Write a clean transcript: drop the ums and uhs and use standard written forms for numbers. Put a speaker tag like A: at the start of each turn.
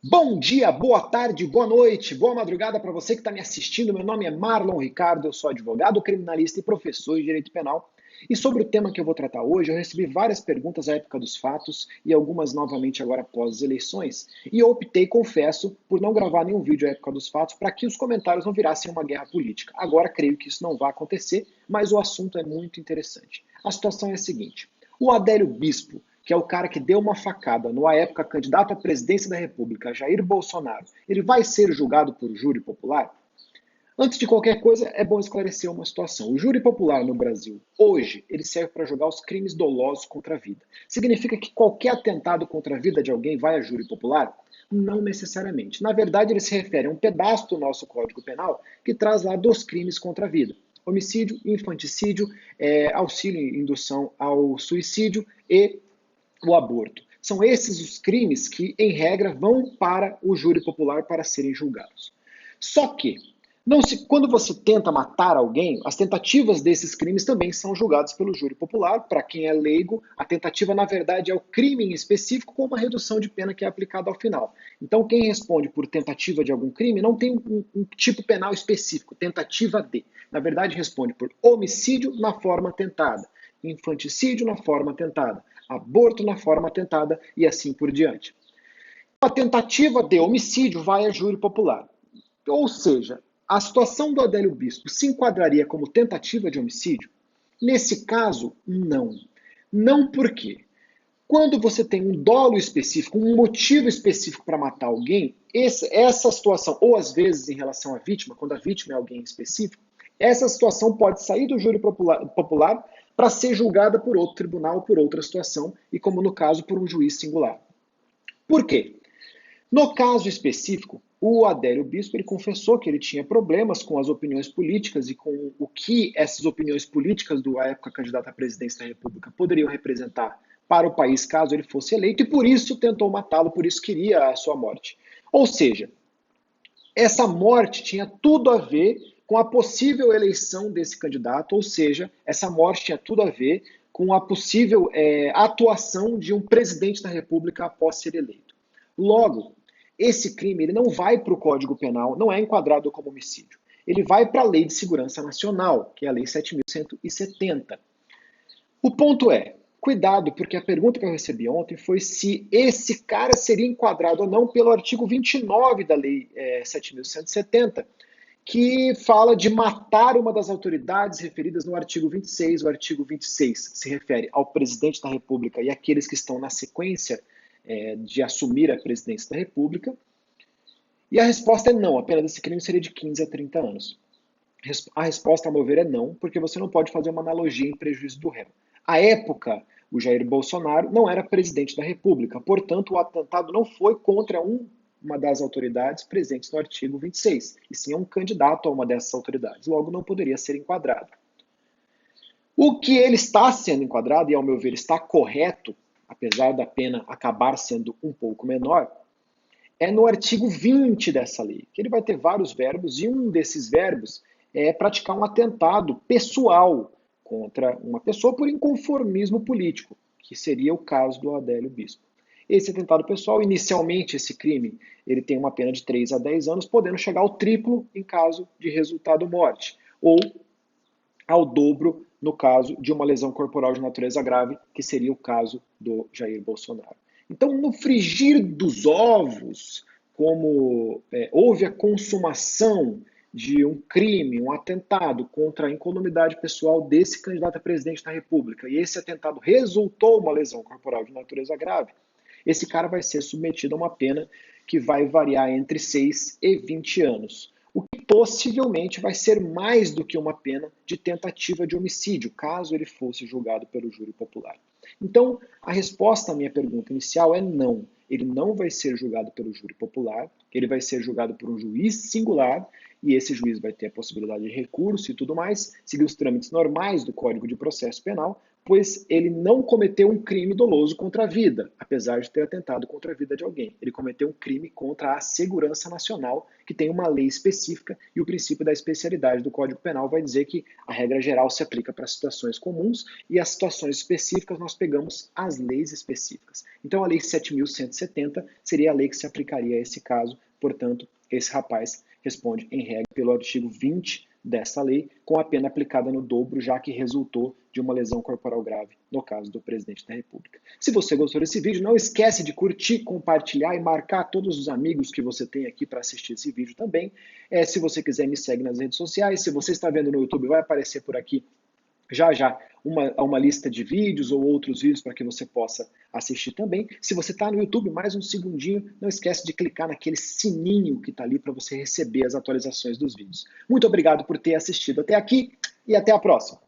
A: Bom dia, boa tarde, boa noite, boa madrugada para você que está me assistindo. Meu nome é Marlon Ricardo, eu sou advogado criminalista e professor de Direito Penal. E sobre o tema que eu vou tratar hoje, eu recebi várias perguntas à época dos fatos e algumas novamente agora após as eleições. E eu optei, confesso, por não gravar nenhum vídeo à época dos fatos para que os comentários não virassem uma guerra política. Agora creio que isso não vai acontecer, mas o assunto é muito interessante. A situação é a seguinte: o Adélio Bispo, que é o cara que deu uma facada no, à época, candidato à presidência da República, Jair Bolsonaro, ele vai ser julgado por júri popular? Antes de qualquer coisa, é bom esclarecer uma situação. O júri popular no Brasil, hoje, ele serve para julgar os crimes dolosos contra a vida. Significa que qualquer atentado contra a vida de alguém vai a júri popular? Não necessariamente. Na verdade, ele se refere a um pedaço do nosso Código Penal que traz lá dos crimes contra a vida: homicídio, infanticídio, auxílio e indução ao suicídio e o aborto. São esses os crimes que, em regra, vão para o júri popular para serem julgados. Só que, quando você tenta matar alguém, as tentativas desses crimes também são julgadas pelo júri popular. Para quem é leigo, a tentativa, na verdade, é o crime em específico com uma redução de pena que é aplicada ao final. Então, quem responde por tentativa de algum crime não tem um tipo penal específico, tentativa de. Na verdade, responde por homicídio na forma tentada, infanticídio na forma tentada, aborto na forma tentada e assim por diante. A tentativa de homicídio vai a júri popular. Ou seja, a situação do Adélio Bispo se enquadraria como tentativa de homicídio? Nesse caso, não. Não por quê? Quando você tem um dolo específico, um motivo específico para matar alguém, essa situação, ou às vezes em relação à vítima, quando a vítima é alguém específico, essa situação pode sair do júri popular para ser julgada por outro tribunal, por outra situação, e como no caso, por um juiz singular. Por quê? No caso específico, o Adélio Bispo ele confessou que ele tinha problemas com as opiniões políticas e com o que essas opiniões políticas do à época candidato à presidência da República poderiam representar para o país caso ele fosse eleito, e por isso tentou matá-lo, por isso queria a sua morte. Ou seja, essa morte tinha tudo a ver com a possível eleição desse candidato, ou seja, essa morte tinha tudo a ver com a possível atuação de um presidente da República após ser eleito. Logo, esse crime ele não vai para o Código Penal, não é enquadrado como homicídio. Ele vai para a Lei de Segurança Nacional, que é a Lei 7.170. O ponto é, cuidado, porque a pergunta que eu recebi ontem foi se esse cara seria enquadrado ou não pelo artigo 29 da Lei 7.170, que fala de matar uma das autoridades referidas no artigo 26. O artigo 26 se refere ao presidente da República e aqueles que estão na sequência de assumir a presidência da República. E a resposta é não, a pena desse crime seria de 15 a 30 anos. A resposta, a meu ver, é não, porque você não pode fazer uma analogia em prejuízo do réu. À época, o Jair Bolsonaro não era presidente da República, portanto, o atentado não foi contra uma das autoridades presentes no artigo 26, e sim um candidato a uma dessas autoridades, logo não poderia ser enquadrado. O que ele está sendo enquadrado, e ao meu ver está correto, apesar da pena acabar sendo um pouco menor, é no artigo 20 dessa lei, que ele vai ter vários verbos, e um desses verbos é praticar um atentado pessoal contra uma pessoa por inconformismo político, que seria o caso do Adélio Bispo. Esse atentado pessoal, inicialmente esse crime, ele tem uma pena de 3 a 10 anos, podendo chegar ao triplo em caso de resultado morte, ou ao dobro no caso de uma lesão corporal de natureza grave, que seria o caso do Jair Bolsonaro. Então, no frigir dos ovos, como houve a consumação de um crime, um atentado contra a incolumidade pessoal desse candidato a presidente da República, e esse atentado resultou uma lesão corporal de natureza grave, esse cara vai ser submetido a uma pena que vai variar entre 6 e 20 anos. O que possivelmente vai ser mais do que uma pena de tentativa de homicídio, caso ele fosse julgado pelo júri popular. Então, a resposta à minha pergunta inicial é não. Ele não vai ser julgado pelo júri popular, ele vai ser julgado por um juiz singular, e esse juiz vai ter a possibilidade de recurso e tudo mais, seguir os trâmites normais do Código de Processo Penal, pois ele não cometeu um crime doloso contra a vida, apesar de ter atentado contra a vida de alguém. Ele cometeu um crime contra a segurança nacional, que tem uma lei específica, e o princípio da especialidade do Código Penal vai dizer que a regra geral se aplica para situações comuns e as situações específicas nós pegamos as leis específicas. Então a lei 7.170 seria a lei que se aplicaria a esse caso, portanto, esse rapaz responde em regra pelo artigo 20 dessa lei, com a pena aplicada no dobro, já que resultou de uma lesão corporal grave, no caso do presidente da República. Se você gostou desse vídeo, não esquece de curtir, compartilhar e marcar todos os amigos que você tem aqui para assistir esse vídeo também. Se você quiser, me segue nas redes sociais. Se você está vendo no YouTube, vai aparecer por aqui já já uma lista de vídeos ou outros vídeos para que você possa assistir também. Se você está no YouTube, mais um segundinho, não esquece de clicar naquele sininho que está ali para você receber as atualizações dos vídeos. Muito obrigado por ter assistido até aqui e até a próxima.